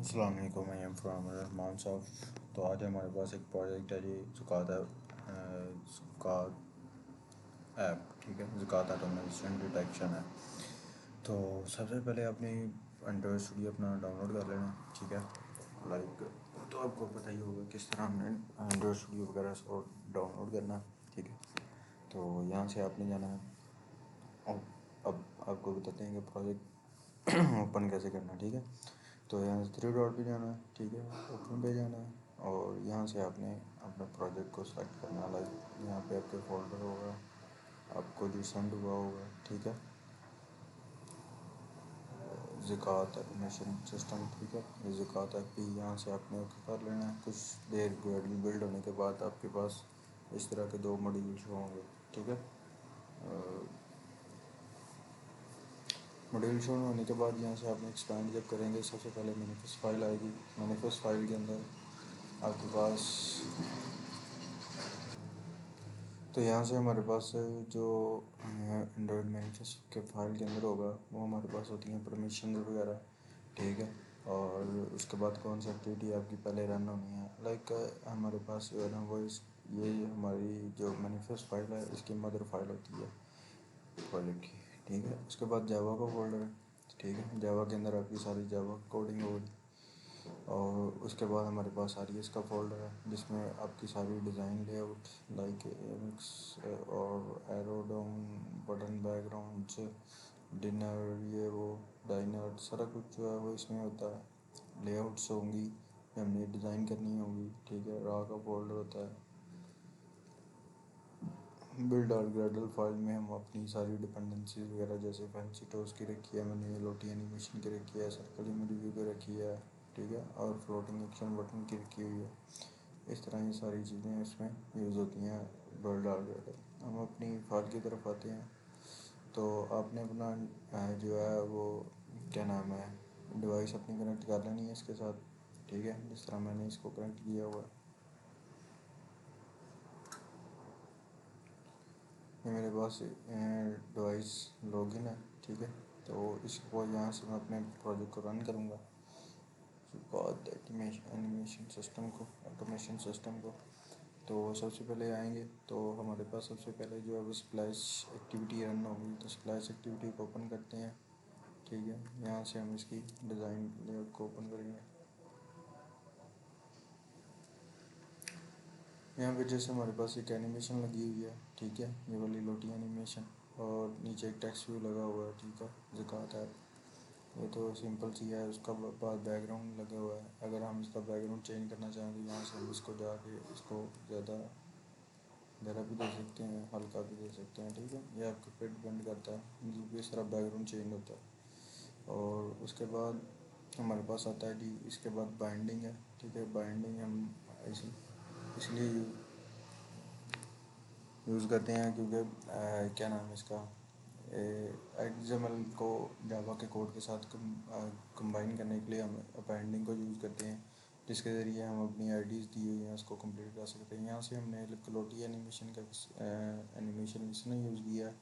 अस्सलाम वालेकुम, मैं फ्राम रहमान साहब। तो आज हमारे पास एक प्रोजेक्ट है जी, ज़कात ज़कात ऐप। ठीक है, ज़कात ऑटोमेशन डिटेक्शन है। तो सबसे पहले अपनी एंड्रॉयड स्टूडियो अपना डाउनलोड कर लेना। ठीक है, लाइक तो आपको पता ही होगा किस तरह हमने एंड्रॉयड स्टूडियो वगैरह से डाउनलोड करना। ठीक है, तो यहाँ से आपने जाना है। अब आपको बताते हैं कि प्रोजेक्ट ओपन कैसे करना है। ठीक है, तो यहाँ से थ्री डॉट पे जाना है। ठीक है, ओपन पे जाना है और यहाँ से आपने अपने प्रोजेक्ट को सेलेक्ट करना है। लाइक यहाँ पे आपके फोल्डर होगा, आपको जो सेंड हुआ होगा। ठीक है, ज़कात ऑटोमेशन सिस्टम। ठीक है, ये ज़कात ऐप भी यहाँ से आपने ओके कर लेना है। कुछ देर बिल्ड होने के बाद आपके पास इस तरह के दो मॉड्यूल शो होंगे। ठीक है, मॉड्यूल शो होने के बाद यहाँ से आपने एक्सपैंड जब करेंगे, सबसे पहले मैनिफेस्ट फाइल आएगी। मैनिफेस्ट फाइल के अंदर आपके पास, तो यहाँ से हमारे पास जो एंड्रॉयड मैनिफेस्ट के फाइल के अंदर होगा वो हमारे पास होती हैं परमिशन वगैरह। ठीक है, और उसके बाद कौन सी एक्टिविटी आपकी पहले रन होनी है। लाइक हमारे पास जो है ना वो ये हमारी जो मैनिफेस्ट फाइल है इसकी मदर फाइल होती है प्रोजेक्ट की। ठीक है, उसके बाद जावा का फोल्डर है। ठीक है, जावा के अंदर आपकी सारी जावा कोडिंग होगी। और उसके बाद हमारे पास आ रही है इसका फोल्डर है जिसमें आपकी सारी डिज़ाइन लेआउट लाइक एमिक्स और arrow down button background dinner ये वो डाइनर सारा कुछ जो है वो इसमें होता है। लेआउट्स होंगी, हमने डिज़ाइन करनी होगी। ठीक है, रा का फोल्डर होता है। बिल्ड और ग्रेडल फाइल में हम अपनी सारी डिपेंडेंसी वगैरह जैसे फैंसी टोस की रखी है, मैंने लोटी एनिमेशन की रखी है, सर्कल में रिव्यू की रखी है। ठीक है, और फ्लोटिंग एक्शन बटन की रखी हुई है। इस तरह ये सारी चीज़ें इसमें यूज़ होती हैं बिल्ड और ग्रेडल। हम अपनी फाइल की तरफ आते हैं। तो आपने अपना जो है वो क्या नाम है डिवाइस अपनी कनेक्ट कर लेनी है इसके साथ। ठीक है, जिस तरह मैंने इसको कनेक्ट किया हुआ है, ये मेरे पास डिवाइस लॉगिन है। ठीक है, तो इसको यहाँ से मैं अपने प्रोजेक्ट को रन करूँगा एनिमेशन सिस्टम को ऑटोमेशन सिस्टम को। तो सबसे पहले आएंगे तो हमारे पास सबसे पहले जो है वो स्प्लैश एक्टिविटी रन होगी। तो स्प्लैश एक्टिविटी को ओपन करते हैं। ठीक है, यहाँ से हम इसकी डिज़ाइन लेआउट को ओपन करेंगे। यहाँ पे जैसे हमारे पास एक एनिमेशन लगी हुई है। ठीक है, ये वाली लोटी एनिमेशन, और नीचे एक टेक्स्ट व्यू लगा हुआ है। ठीक है, ज़कात ऐप, ये तो सिंपल सी है। उसका बाद बैकग्राउंड लगा हुआ है। अगर हम इसका बैकग्राउंड चेंज करना चाहें तो यहाँ से हम इसको जाके इसको ज़्यादा गहरा भी दे सकते हैं, हल्का भी दे सकते हैं। ठीक है, ये आपके पे डिपेंड करता है, मतलब इस तरह बैकग्राउंड चेंज होता है। और उसके बाद हमारे पास आता है जी, इसके बाद बाइंडिंग है। ठीक है, बाइंडिंग हम इसलिए यूज़ करते हैं क्योंकि क्या नाम है इसका एक्सएमएल को जावा के कोड के साथ कंबाइन करने के लिए हम बाइंडिंग को यूज़ करते हैं, जिसके ज़रिए हम अपनी आईडीज़ दी हुई हैं उसको कंप्लीट कर सकते हैं। यहाँ से हमने लोटी एनिमेशन का एनिमेशन इसने यूज़ किया है,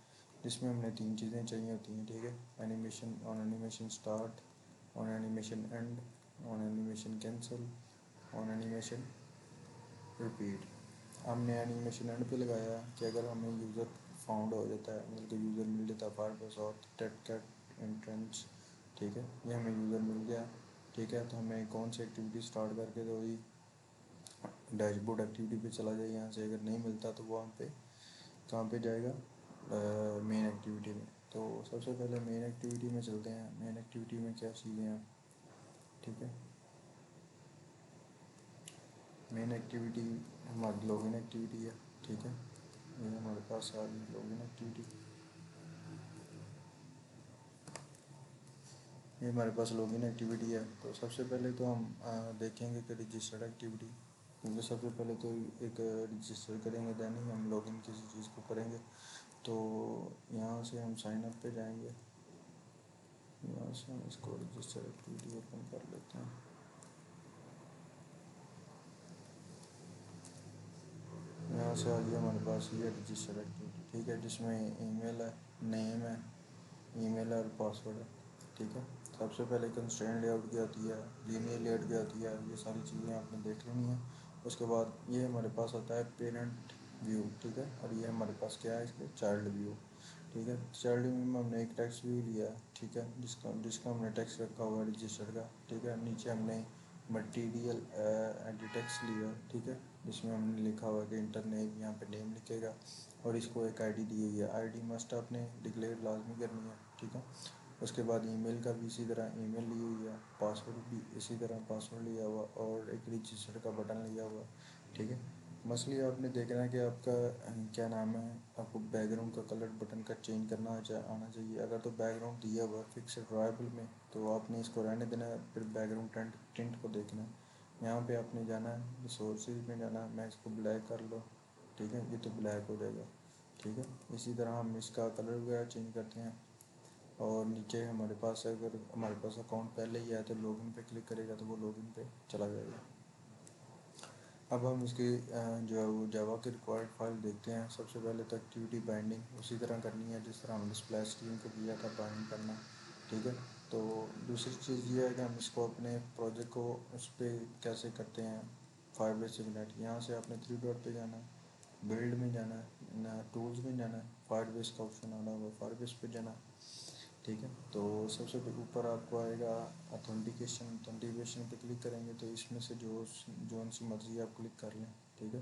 जिसमें हमने तीन चीज़ें चाहिए होती हैं। ठीक है, animation on animation start, on animation and, on animation cancel, on animation repeat. हमने एनिमेशन एंड पे लगाया कि अगर हमें यूज़र फाउंड हो जाता है, मतलब कि यूज़र मिल जाता है फायरफॉक्स और टेट कैट एंट्रेंस। ठीक है, ये हमें यूज़र मिल गया। ठीक है, तो हमें कौन सी एक्टिविटी स्टार्ट करके तो वही डैशबोर्ड एक्टिविटी पे चला जाए। यहाँ से अगर नहीं मिलता तो वहाँ पे कहाँ पे जाएगा, मेन एक्टिविटी में। तो सबसे पहले मेन एक्टिविटी में चलते हैं। मेन एक्टिविटी में क्या चीज़ें हैं। ठीक है, मेन एक्टिविटी हमारी लॉगिन एक्टिविटी है। ठीक है, ये हमारे पास आ रही लॉगिन एक्टिविटी, ये हमारे पास लॉगिन एक्टिविटी है। तो सबसे पहले तो हम देखेंगे कि रजिस्टर्ड एक्टिविटी, क्योंकि सबसे पहले तो एक रजिस्टर करेंगे दैन ही हम लॉगिन किसी चीज़ को करेंगे। तो यहाँ से हम साइन अप पे जाएंगे। यहाँ से हम इसको रजिस्टर एक्टिविटी ओपन कर लेते हैं। यहाँ से आ गया हमारे पास ये रजिस्टर एक्टिविटी। ठीक है, जिसमें ईमेल है, नेम है, ईमेल है और पासवर्ड है। ठीक है, सबसे पहले कंस्ट्रेंट लेआउट की आती है, लीनियर लेआउट की आती है, ये सारी चीज़ें आपने देख लेनी है। उसके बाद ये हमारे पास आता है पेरेंट व्यू, ठीक है, और ये हमारे पास क्या है, इसके चाइल्ड व्यू, ठीक है। चाइल्ड व्यू में हमने एक टेक्स्ट व्यू लिया है, ठीक है, जिसका जिसका हमने टेक्स्ट रखा हुआ है रजिस्टर का, ठीक है। नीचे हमने मटीरियल एडिटेक्स लिया, ठीक है, जिसमें हमने लिखा हुआ है कि इंटर नेम, यहाँ पे नेम लिखेगा और इसको एक आईडी दी हुई है, आईडी मस्ट आपने डिक्लेयर लाजमी करनी है, ठीक है। उसके बाद ईमेल का भी इसी तरह ईमेल ली हुई है, पासवर्ड भी इसी तरह पासवर्ड लिया हुआ और एक रजिस्टर का बटन लिया हुआ, ठीक है। मसली आपने देखना है कि आपका क्या नाम है, आपको बैकग्राउंड का कलर बटन का चेंज करना आना चाहिए। अगर तो बैकग्राउंड दिया हुआ है फिक्स ड्राइबल में तो आपने इसको रहने देना है, फिर बैकग्राउंड टिंट को देखना है। यहाँ पे आपने जाना है रिसोर्सेज में जाना है, मैं इसको ब्लैक कर लो, ठीक है, ये तो ब्लैक हो जाएगा, ठीक है। इसी तरह हम इसका कलर वगैरह चेंज करते हैं। और नीचे हमारे पास अगर हमारे पास अकाउंट पहले ही है तो लॉगिन पे क्लिक करेगा तो वो लॉगिन पे चला जाएगा। अब हम इसकी जो है वो जावा की रिक्वायर्ड फाइल देखते हैं। सबसे पहले तो एक्टिविटी बाइंडिंग उसी तरह करनी है जिस तरह हमने स्प्लैश स्क्रीन को किया था बाइंड करना, ठीक है। तो दूसरी चीज़ ये है कि हम इसको अपने प्रोजेक्ट को उस पर कैसे करते हैं। फाइव मिनट यहाँ से आपने थ्री डॉट पे जाना है, बिल्ड में जाना है, टूल्स में जाना है, फायरबेस का ऑप्शन आना होगा, फायरबेस पे जाना है, ठीक है। तो सबसे ऊपर आपको आएगा ऑथेंटिकेशन पे क्लिक करेंगे तो इसमें से जो सी मर्जी आप क्लिक कर लें, ठीक है।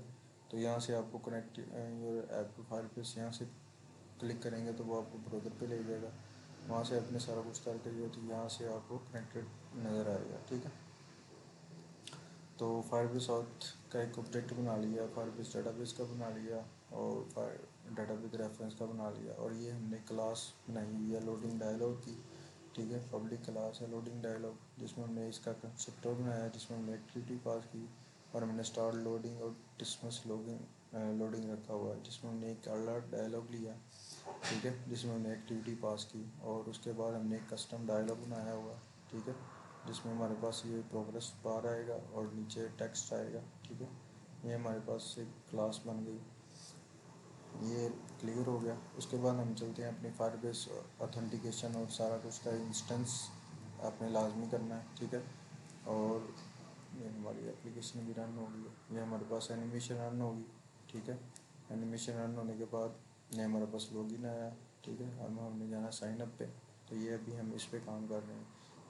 तो यहाँ से आपको connect your app to Firebase, यहाँ से क्लिक करेंगे तो वो आपको ब्राउज़र पे ले जाएगा, वहाँ से अपने सारा कुछ करके जो तो यहाँ से आपको कनेक्टेड नज़र आएगा, ठीक है। तो फायरबेस ऑथ का एक ऑब्जेक्ट बना लिया, फायरबेस डेटाबेस का बना लिया और फायर डेटाबेस रेफरेंस का बना लिया, और ये हमने क्लास बनाई हुई है लोडिंग डायलॉग की, ठीक है। पब्लिक क्लास है लोडिंग डायलॉग जिसमें हमने इसका कंस्ट्रक्टर बनाया जिसमें हमने एक्टिविटी पास की और हमने स्टार्ट लोडिंग और डिसमिस लोडिंग रखा हुआ है जिसमें हमने एक अलर्ट डायलॉग लिया, ठीक है, जिसमें हमने एक्टिविटी पास की और उसके बाद हमने एक कस्टम डायलॉग बनाया हुआ, ठीक है, जिसमें हमारे पास ये प्रोग्रेस बार आएगा और नीचे टेक्स्ट आएगा, ठीक है। ये हमारे पास एक क्लास बन गई, ये क्लियर हो गया। उसके बाद हम चलते हैं अपनी फायरबेस ऑथेंटिकेशन और सारा कुछ का इंस्टेंस आपने लाजमी करना है, ठीक है। और ये हमारी एप्लीकेशन भी रन होगी, ये हमारे पास एनिमेशन रन होगी, ठीक है। एनिमेशन रन होने के बाद ये हमारे पास लॉगिन आया, ठीक है। अब हमने जाना साइन अप पे, तो ये अभी हम इस पे काम कर रहे हैं।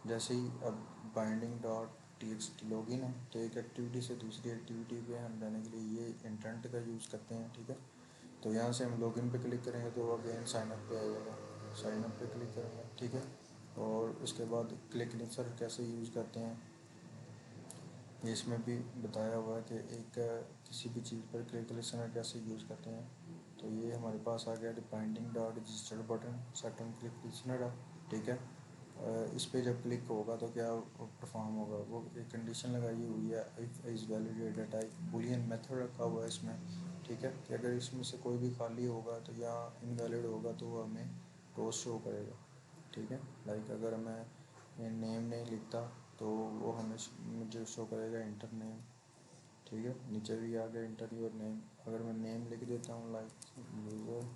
जैसे ही अब बाइंडिंग डॉट टी लॉगिन है तो एक एक्टिविटी से दूसरी एक्टिविटी पे हम जाने के लिए ये इंटेंट का यूज़ करते हैं, ठीक है। तो यहाँ से हम लॉगिन पे क्लिक करेंगे तो अगेन साइन अप पे आ जाएगा, साइन अप पे क्लिक करेंगे, ठीक है। और उसके बाद क्लिक लिंसर कैसे यूज़ करते हैं इसमें भी बताया हुआ है कि एक किसी भी चीज़ पर क्लिक लिसनर कैसे यूज़ करते हैं। तो ये हमारे पास आ गया binding dot registered button set on click listener है, ठीक है। इस पे जब क्लिक होगा तो क्या परफॉर्म होगा, वो एक कंडीशन लगाई हुई है if is validate type Boolean method रखा हुआ है इसमें, ठीक है, कि अगर इसमें से कोई भी खाली होगा तो या इनवैलिड होगा तो वो हमें रोज शो करेगा, ठीक है। लाइक अगर मैं नेम नहीं लिखता तो वो हमें मुझे शो करेगा इंटर नेम, ठीक है। नीचे भी आ गया इंटर योर नेम, अगर मैं नेम लिख देता हूँ लाइक यूज़र,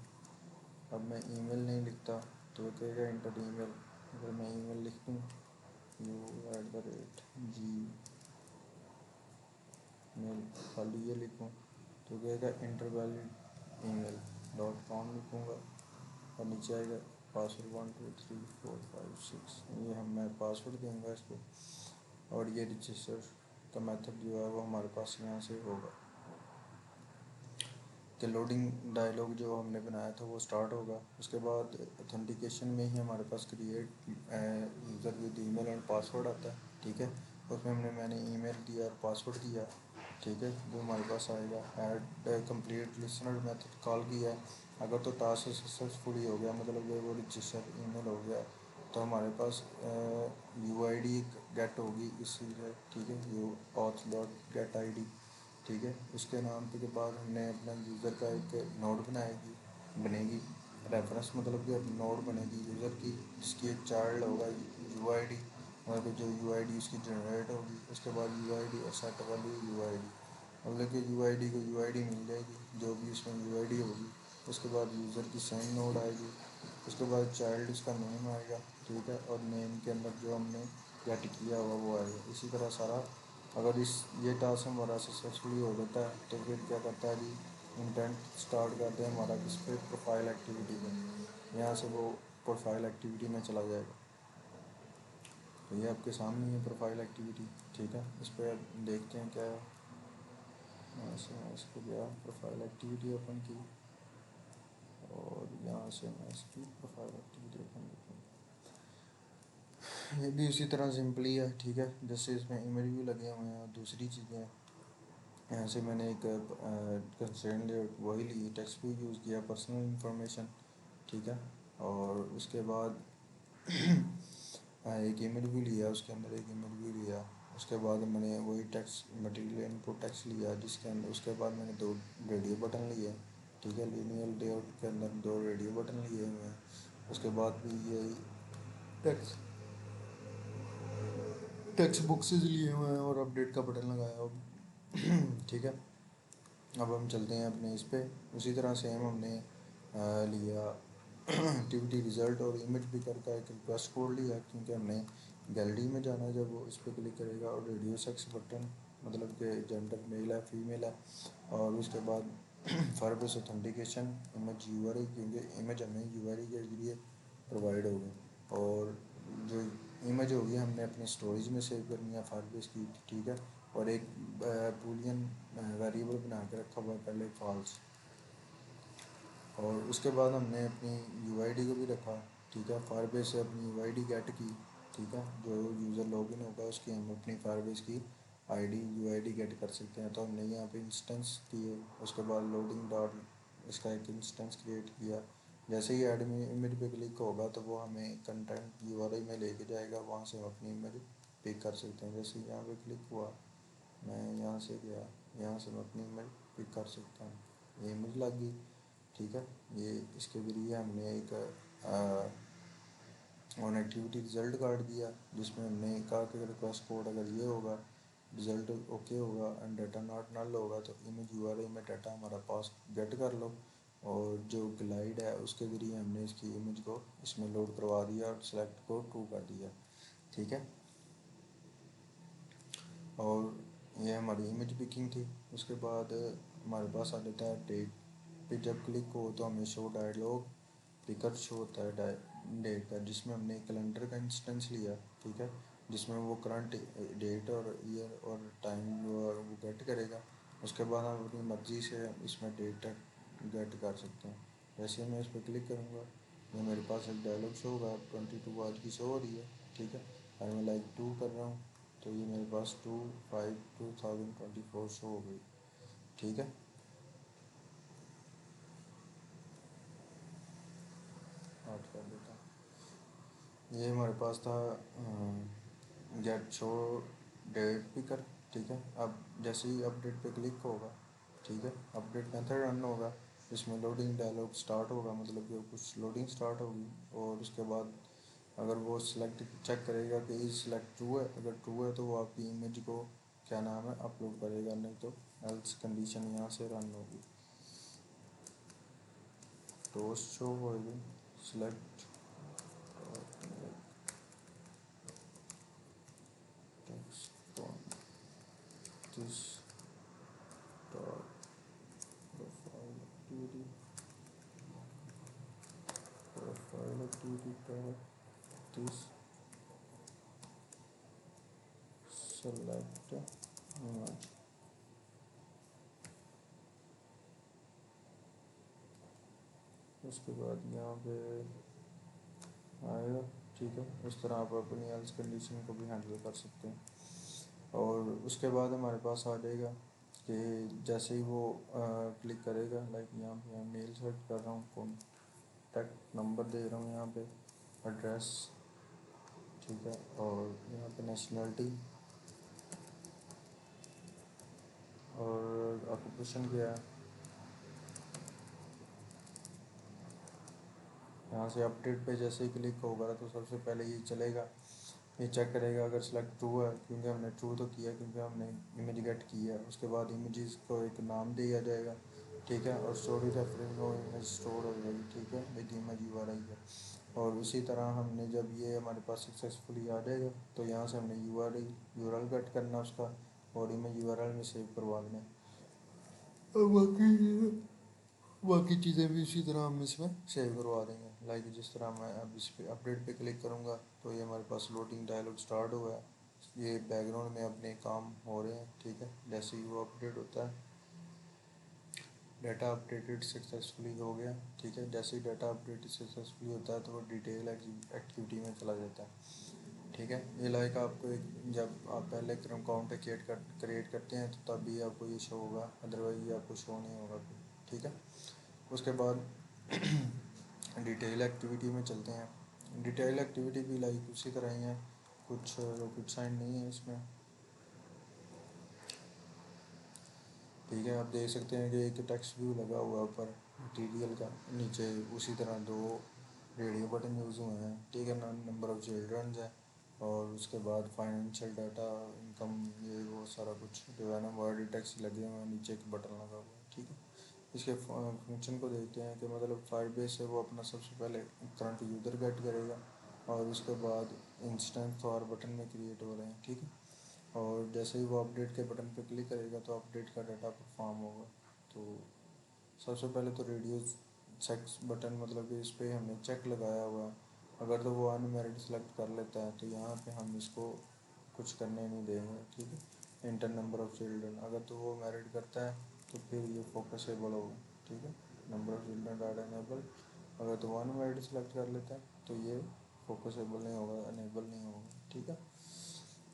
अब मैं ईमेल नहीं लिखता तो वो कहेगा इंटर ईमेल, अगर मैं ईमेल लिख दूँ u@g मेल खाली ये लिखूँ तो कहेगा इंटर वैलिड ईमेल .com लिखूँगा और नीचे आएगा पासवर्ड 1 2 3 4 5 6, ये मैं पासवर्ड दूँगा इसको और ये रजिस्टर का मेथड जो है वो हमारे पास यहाँ से होगा कि लोडिंग डायलॉग जो हमने बनाया था वो स्टार्ट होगा। उसके बाद ऑथेंटिकेशन में ही हमारे पास create user with email and password आता है, ठीक है। उसमें मैंने ईमेल दिया और पासवर्ड दिया, ठीक है, जो हमारे पास आएगा। Add complete listener method call किया है, अगर तो टास्क सक्सेसफुली हो गया मतलब वो रजिस्टर ईमेल हो गया तो हमारे पास UID गेट होगी इसी से, ठीक है, you auth dot gate ID, ठीक है। उसके नाम के बाद हमने अपना यूज़र का एक नोड बनेगी रेफरेंस मतलब कि नोड बनेगी यूज़र की जिसकी एक चाइल्ड होगा UID, मतलब जो UID उसकी जनरेट होगी। उसके बाद UID और सेट वैल्यू UID, मतलब कि UID को UID मिल जाएगी जो भी उसमें UID होगी। उसके बाद यूज़र की सेंड नोड आएगी, उसके बाद चाइल्ड उसका नेम आएगा, ठीक है, और नेम के अंदर जो हमने गेट किया हुआ वो आएगा। इसी तरह सारा अगर ये टास्क हमारा सक्सेसफुली हो जाता है तो फिर क्या करता है जी, इंटेंट स्टार्ट करते हैं हमारा किस पे, प्रोफाइल एक्टिविटी पे। यहाँ से वो प्रोफाइल एक्टिविटी में चला जाएगा। तो ये आपके सामने है प्रोफाइल एक्टिविटी, ठीक है। इस पर देखते हैं क्या है। यहाँ से मैं इसको गया, प्रोफाइल एक्टिविटी ओपन की, और यहाँ से मैं इसकी प्रोफाइल एक्टिविटी ओपन करता हूँ। ये भी उसी तरह सिंपली है, ठीक है। जैसे इसमें इमेज भी लगे हुए हैं और दूसरी चीज़ें हैं। यहाँ से मैंने एक कंस्ट्रेंट वही ली, टेक्स्ट भी यूज़ किया, पर्सनल इंफॉर्मेशन, ठीक है। और उसके बाद एक इमेज भी लिया, उसके अंदर एक इमेज भी लिया। उसके बाद मैंने वही टेक्स्ट मटेरियल इनपुट टेक्स्ट लिया, जिसके अंदर उसके बाद मैंने 2 रेडियो बटन लिए, ठीक है। लिनियर लेआउट के अंदर 2 रेडियो बटन लिए हुए हैं। उसके बाद भी यही टेक्स्ट टेक्स्ट बॉक्सेस लिए हुए हैं और अपडेट का बटन लगाया हो। ठीक है। अब हम चलते हैं अपने इस पे। उसी तरह सेम हमने लिया एक्टिविटी रिज़ल्ट और इमेज पिकर का एक रिक्वेस्ट कोड लिया, क्योंकि हमने गैलरी में जाना है जब वो इस पर क्लिक करेगा। और रेडियो सेक्स बटन, मतलब कि जेंडर मेल है फीमेल है। और उसके बाद फायरबेस ऑथेंटिकेशन, इमेज यूआरआई, क्योंकि इमेज हमें यूआरआई के जरिए प्रोवाइड होगी। और जो इमेज होगी हमने अपने स्टोरेज में सेव करनी है फायरबेस की, ठीक है। और एक बूलियन वेरिएबल बना के रखा हुआ है पहले, फॉल्स। और उसके बाद हमने अपनी यूआईडी को भी रखा, ठीक है। फायरबेस से अपनी यूआईडी गेट की, ठीक है। जो यूज़र लॉगिन होगा उसकी हम अपनी फायरबेस की आईडी यूआईडी गेट कर सकते हैं। तो हमने यहाँ पे इंस्टेंस किए, उसके बाद लोडिंग डॉट इसका एक इंस्टेंस क्रिएट किया। जैसे ही ऐड में इमेज पे क्लिक होगा तो वो हमें कंटेंट यूआरआई में लेके जाएगा, वहाँ से हम अपनी इमेज पिक कर सकते हैं। जैसे यहाँ पे क्लिक हुआ, मैं यहाँ से गया, यहाँ से मैं अपनी इमेज पिक कर सकता हूँ। ये इमेज लग गई, ठीक है। ये इसके जरिए हमने एक ऑन एक्टिविटी रिज़ल्ट कार्ड दिया, जिसमें हमने कहा कि रिक्वेस्ट कोड अगर ये होगा, रिज़ल्ट ओके होगा एंड डाटा नॉट नल होगा, तो इमेज यूआरआई में डाटा हमारा पास गेट कर लो। और जो ग्लाइड है उसके ज़रिए हमने इसकी इमेज को इसमें लोड करवा दिया और सेलेक्ट को ट्रू कर दिया, ठीक है। और ये हमारी इमेज पिकिंग थी। उसके बाद हमारे पास आ जाता है डेट पे, जब क्लिक हो तो हमें शो डायलॉग पिकर शो होता है डेट का, जिसमें हमने कैलेंडर का इंस्टेंस लिया, ठीक है। जिसमें वो करंट डेट और ईयर और टाइम वो गेट करेगा। उसके बाद हम अपनी मर्ज़ी से इसमें डेट गेट कर सकते हैं। जैसे मैं इस पर क्लिक करूँगा, ये मेरे पास एक डायलॉग शो होगा, 22 आज की शो हो रही है, ठीक है। और मैं लाइक 2 कर रहा हूँ तो ये मेरे पास 2/5/2024 शो हो गई, ठीक है। आठ कर देता हूँ। ये हमारे पास था गेट शो डेट पिकर, ठीक है। अब जैसे ही अपडेट पे क्लिक होगा, ठीक है, अपडेट मेथड रन होगा, इसमें लोडिंग डायलॉग स्टार्ट होगा, मतलब कि कुछ लोडिंग स्टार्ट होगी। और उसके बाद अगर वो सिलेक्ट चेक करेगा कि इज सिलेक्ट ट्रू है, अगर ट्रू है तो वो आपकी इमेज को क्या नाम है अपलोड करेगा, नहीं तो एल्स कंडीशन यहाँ से रन होगी। टोस्ट शो होगी, select text on this dot profile activity, profile activity dot this select image. उसके बाद यहाँ पे आएगा, ठीक है। उस तरह आप अपनी एल्स कंडीशन को भी हैंडल कर सकते हैं। और उसके बाद हमारे पास आ जाएगा कि जैसे ही वो क्लिक करेगा, लाइक यहाँ पे मैं मेल सेलेक्ट कर रहा हूँ, कॉन्टैक्ट नंबर दे रहा हूँ यहाँ पे, एड्रेस, ठीक है। और यहाँ पे नेशनलिटी और ऑक्यूपेशन क्या है। यहाँ से अपडेट पे जैसे ही क्लिक होगा तो सबसे पहले ये चलेगा, ये चेक करेगा अगर सिलेक्ट ट्रू है, क्योंकि हमने ट्रू तो किया क्योंकि हमने इमेज गेट की है। उसके बाद इमेजेस को एक नाम दिया जाएगा, ठीक है, और स्टोरी रेफरेंस वो इमेज स्टोर हो जाएगी, ठीक है, विद इमेज URI है। और उसी तरह हमने जब ये हमारे पास सक्सेसफुली आ जाएगा तो यहाँ से हमने यूआरएल कट करना उसका, और इमेज URL में सेव करवा देना। और बाकी चीज़ें भी उसी तरह हम इसमें सेव करवा देंगे। लाइक जिस तरह मैं अब इस पर अपडेट पे क्लिक करूँगा तो ये हमारे पास लोडिंग डायलॉग स्टार्ट हुआ है, ये बैकग्राउंड में अपने काम हो रहे हैं, ठीक है। जैसे ही वो अपडेट होता है, डाटा अपडेटेड सक्सेसफुली हो गया, ठीक है। जैसे ही डाटा अपडेट सक्सेसफुली होता है तो वो डिटेल एक्टिविटी में चला जाता है, ठीक है। ये लाइक आपको एक, जब आप पहले अकाउंट क्रिएट करते हैं तो तभी आपको ये शो होगा, अदरवाइज ये आपको शो नहीं होगा, ठीक है। उसके बाद डिटेल एक्टिविटी में चलते हैं। डिटेल एक्टिविटी भी लाइक उसी तरह ही है, कुछ रॉकेट साइंस नहीं है इसमें, ठीक है। आप देख सकते हैं कि एक टेक्स्ट व्यू लगा हुआ ऊपर मटीरियल का, नीचे उसी तरह दो रेडियो बटन यूज़ हुए हैं, ठीक है। नंबर ऑफ़ चिल्ड्रन है, और उसके बाद फाइनेंशियल डाटा, इनकम, ये वो सारा कुछ जो है ना, वर्ड टेक्स्ट लगे हुए हैं, नीचे एक बटन लगा हुआ है, ठीक है। इसके फंक्शन को देखते हैं कि मतलब फायरबेस है वो अपना सबसे पहले करंट यूज़र गेट करेगा, और उसके बाद इंस्टेंस तो हर बटन में क्रिएट हो रहे हैं, ठीक है। और जैसे ही वो अपडेट के बटन पर क्लिक करेगा तो अपडेट का डाटा परफॉर्म होगा। तो सबसे पहले तो रेडियो चेक बटन, मतलब कि इस पर हमने चेक लगाया हुआ है, अगर तो वो अनमैरिड सेलेक्ट कर लेता है तो यहाँ पे हम इसको कुछ करने नहीं देंगे, ठीक है। इंटर नंबर ऑफ़ चिल्ड्रन, अगर तो वो मैरिड करता है तो फिर ये फोकसेबल होगा, ठीक है। Number of children data enable, अगर तो वो अनमैरिड सेलेक्ट कर लेता है तो ये फोकसेबल नहीं होगा, अनेबल नहीं होगा, ठीक है।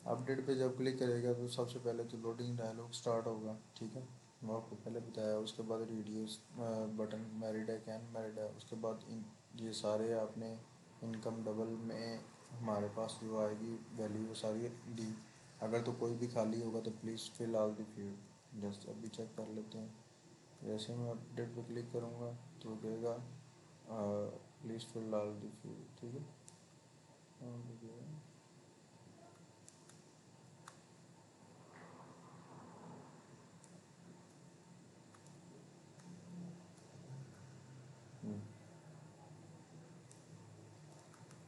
अपडेट पे जब क्लिक करेगा तो सबसे पहले तो लोडिंग डायलॉग स्टार्ट होगा, ठीक है, वो आपको पहले बताया। उसके बाद रिड्यूस बटन मैरिड है क्या अनमैरिड है, उसके बाद ये सारे आपने इनकम डबल में हमारे पास जो आएगी वैल्यू वो सारी दी। अगर तो कोई भी खाली होगा तो please fill all the field, just अभी चेक कर लेते हैं। जैसे मैं अपडेट पे क्लिक करूँगा तो कहेगा please fill all the field, ठीक है।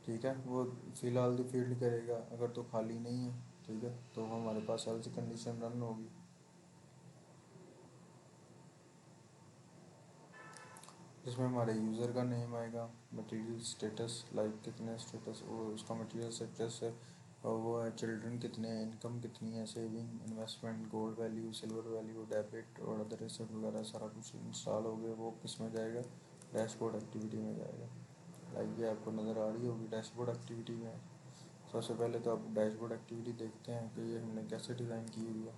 ठीक है, वो फ़िलहाल द फील्ड करेगा, अगर तो खाली नहीं है, ठीक है, तो हमारे पास एल्स कंडीशन रन होगी। इसमें हमारे यूज़र का नेम आएगा, मटेरियल स्टेटस, लाइक कितने स्टेटस वो उसका मटेरियल स्टेटस है, और वो है चिल्ड्रन कितने हैं, इनकम कितनी है, saving, investment, gold value, silver value, debit और अदर एसेट वगैरह सारा कुछ इंस्टॉल हो गया। वो किस में जाएगा, डैशबोर्ड एक्टिविटी में जाएगा। लाइक ये आपको नज़र आ रही होगी डैशबोर्ड एक्टिविटी में। सबसे पहले तो आप डैशबोर्ड एक्टिविटी देखते हैं कि ये हमने कैसे डिज़ाइन की हुई है।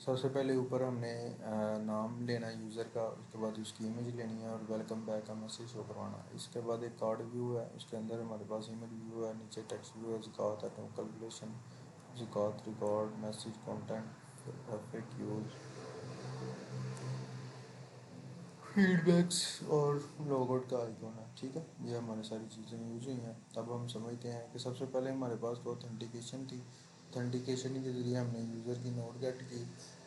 सबसे पहले ऊपर हमने नाम लेना है यूज़र का, उसके बाद उसकी इमेज लेनी है और वेलकम बैक का मैसेज शो करवाना है। इसके बाद एक कार्ड व्यू है, उसके अंदर हमारे पास इमेज व्यू है, नीचे टेक्स्ट व्यू है, ज़कात है, कैलकुलेशन, ज़कात, record, message, content, FAQs, feedbacks और लॉगआउट का आइकॉन है, ठीक है। ये हमारी सारी चीज़ें यूज हुई हैं। अब हम समझते हैं कि सबसे पहले हमारे पास तो ऑथेंटिकेशन थी, ऑथेंटिकेशन के ज़रिए हमने यूज़र की नोट गेट की,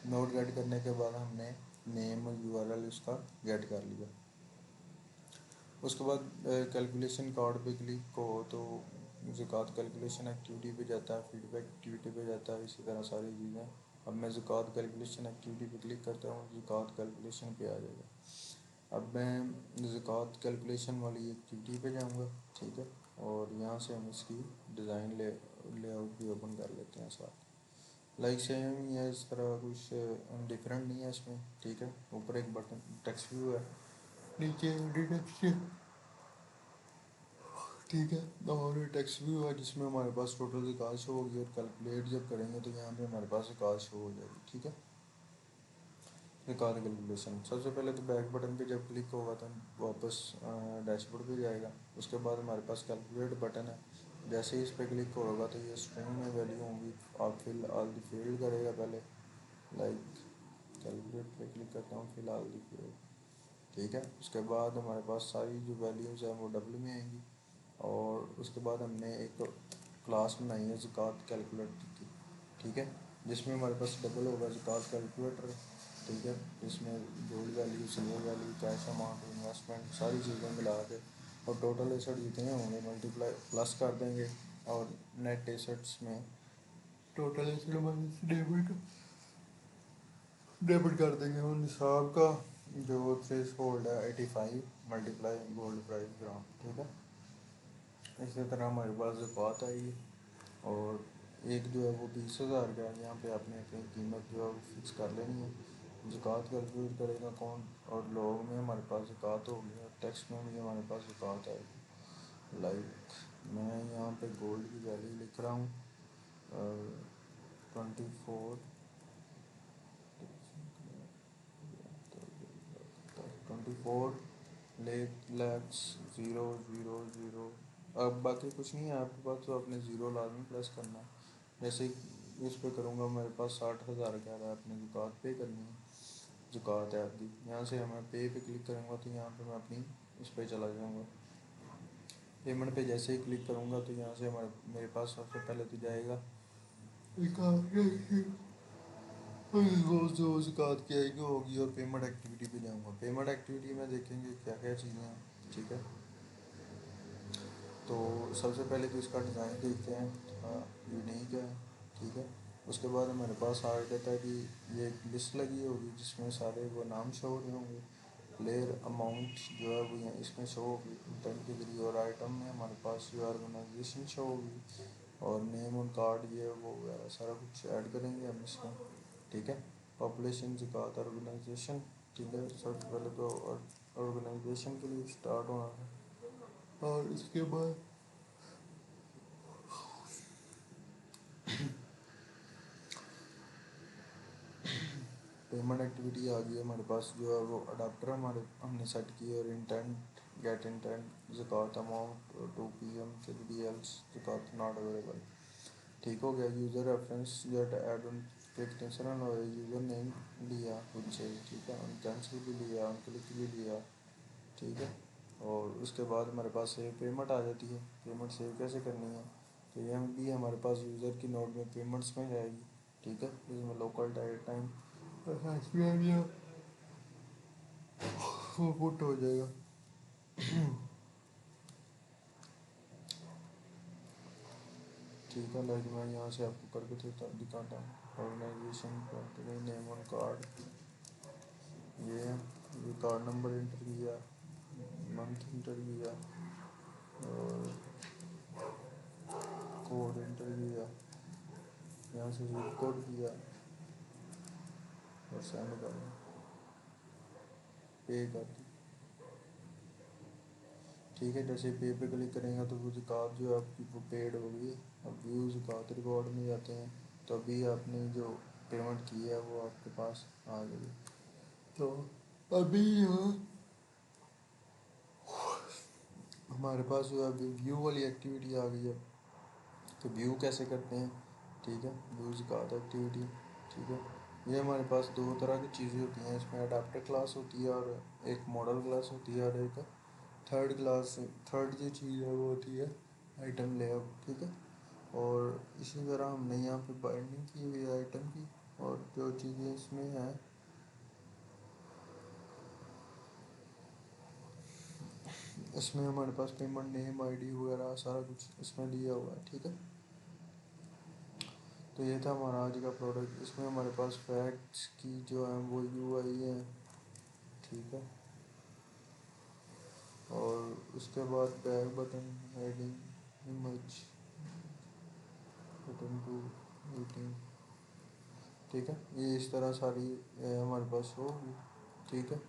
नोट गेट करने के बाद हमने नेम और URL उसका गेट कर लिया। उसके बाद कैलकुलेशन कार्ड पे क्लिक हो तो ज़कात कैलकुलेशन एक्टिविटी पे जाता है, फीडबैक एक्टिविटी पे जाता है, इसी तरह सारी चीज़ें। अब मैं ज़कात कैलकुलेशन एक्टिविटी पे क्लिक करता हूँ, ज़कात कैलकुलेशन पे आ जाएगा। अब मैं ज़कात कैलकुलेशन वाली एक्टिविटी पे जाऊँगा, ठीक है, और यहाँ से हम इसकी डिज़ाइन लेआउट भी ओपन कर लेते हैं साथ। लाइक सेम ही है, इस तरह कुछ डिफरेंट नहीं है इसमें, ठीक है। ऊपर एक बटन टेक्स्ट व्यू है, नीचे टेक्स्ट, ठीक है, और टेक्स्ट व्यू है जिसमें हमारे पास टोटल ज़कात शो होगी, और कैलकुलेट जब करेंगे तो यहाँ पे हमारे पास ज़कात शो हो जाएगी, ठीक है। ज़कात कैलकुलेशन सबसे पहले तो बैक बटन पे जब क्लिक होगा तो वापस डैशबोर्ड पे जाएगा। उसके बाद हमारे पास कैलकुलेट बटन है, जैसे ही इस पर क्लिक होगा तो ये स्ट्रिंग में वैल्यू होंगी, आप फिल ऑल द फील्ड करेगा पहले। लाइक कैलकुलेट पे क्लिक करता हूँ, फिल ऑल द फील्ड, ठीक है। उसके बाद हमारे पास सारी जो वैल्यूज़ हैं वो डब्ल्यू में आएंगी, और उसके बाद हमने एक क्लास बनाई है ज़कात कैलकुलेटर की, ठीक है, जिसमें हमारे पास डबल होगा ज़कात कैलकुलेटर, ठीक है। इसमें gold value, silver value, cash amount, investment, सारी चीज़ें मिला के और टोटल एसेट जितने होंगे मल्टीप्लाई प्लस कर देंगे। और नेट एसेट्स में टोटल एसेट माइनस डेबिट कर देंगे। और निसाब का जो थ्रेश होल्ड है 85 मल्टीप्लाई गोल्ड प्राइस ग्राम, ठीक है। इसी तरह हमारे पास ज़कात आएगी और एक जो है वो 20,000 का है। यहाँ पे आपने अपनी कीमत जो है वो फिक्स कर लेनी है। ज़कात कैलकुलेट करेगा कौन, और लोग में हमारे पास ज़कात होगी और टैक्स में भी हमारे पास ज़कात आएगी। लाइक मैं यहाँ पे गोल्ड की वैल्यू लिख रहा हूँ 24 24 ज़ीरो ज़ीरो ज़ीरो। अब बाकी कुछ नहीं है आपके पास, तो आपने ज़ीरो लाजमी प्लस करना है। जैसे ही इस पे करूँगा मेरे पास 60,000 कह रहा है, अपनी ज़कात पे करनी है, ज़कात है आपकी। यहाँ से मैं पे क्लिक करूँगा तो यहाँ पे मैं अपनी इस पर चला जाऊँगा। पेमेंट पे जैसे ही क्लिक करूँगा तो यहाँ से मेरे पास सबसे पहले तो जाएगा वो जो ज़कात की आएगी होगी, और पेमेंट एक्टिविटी पे जाऊँगा। पेमेंट एक्टिविटी में देखेंगे क्या क्या चीज़ें हैं, ठीक है। तो सबसे पहले तो इसका डिज़ाइन देखते हैं, यूनिक है, ठीक है। उसके बाद हमारे पास आ जाता है कि ये एक लिस्ट लगी होगी जिसमें सारे वो नाम शो हो रहे होंगे। प्लेयर अमाउंट जो है वो इसमें शो होगी इंटेंट के जरिए, और आइटम में हमारे पास जो ऑर्गेनाइजेशन शो होगी, और नेम ऑन कार्ड ये वो वगैरह सारा कुछ ऐड करेंगे हम इसमें, ठीक है। पॉपुलेशन ज़कात ऑर्गेनाइजेशन, ठीक है। सबसे पहले तो ऑर्गेनाइजेशन के लिए स्टार्ट होना है, और इसके बाद पेमेंट एक्टिविटी आ गई है हमारे पास। जो है वो अडाप्टर हमने सेट किए, और इंटेंट गेट इंटेंट ज़कात अमाउंट 2 PM KDDL ज़कात नॉट अवेलेबल, ठीक हो गया। User reference get add on click और यूज़र नेम लिया खुद से, ठीक है। उन कैंसिल भी लिया, उन क्लिक भी लिया, ठीक है। और उसके बाद हमारे पास सेव पेमेंट आ जाती है। पेमेंट सेव कैसे करनी है, तो ये भी हमारे पास यूज़र की नोट में पेमेंट्स में जाएगी, ठीक है। इसमें लोकल टाइम वो पुट हो जाएगा। ठीक है, लाइक मैं यहाँ से आपको करके दिखाता हूँ। Organisation company name on card, ये कार्ड नंबर इंटर किया, मंथ इंटर किया, और कोड इंटर किया, यहाँ से जिप कोड किया और सेंड कर दिया, पे कर दी, ठीक है। जैसे पे पे क्लिक करेंगे तो वो ज़कात जो है आपकी वो पेड हो गई। अब व्यू ज़कात रिकॉर्ड में जाते हैं, तो अभी आपने जो पेमेंट की है वो आपके पास आ गई। तो अभी यहाँ हमारे पास जो है अभी व्यू वाली एक्टिविटी आ गई है। तो व्यू कैसे करते हैं, ठीक है। व्यू ज़कात एक्टिविटी, ठीक है। ये हमारे पास दो तरह की चीज़ें होती हैं इसमें, अडाप्टर क्लास होती है और एक मॉडल क्लास होती है, और एक थर्ड जो चीज़ है वो होती है आइटम लेआउट, ठीक है। और इसी तरह हमने यहाँ पे बाइंडिंग की हुई है आइटम की, और जो चीज़ें इसमें हैं इसमें हमारे पास पेमेंट नेम आईडी वगैरह सारा कुछ इसमें दिया हुआ है, ठीक है। तो ये था हमारा आज का प्रोडक्ट। इसमें हमारे पास फैक्ट्स की जो है वो यूआई है, ठीक है। और उसके बाद back button, heading, image, button two, meeting, ठीक है। ये इस तरह सारी हमारे पास होगी, ठीक है।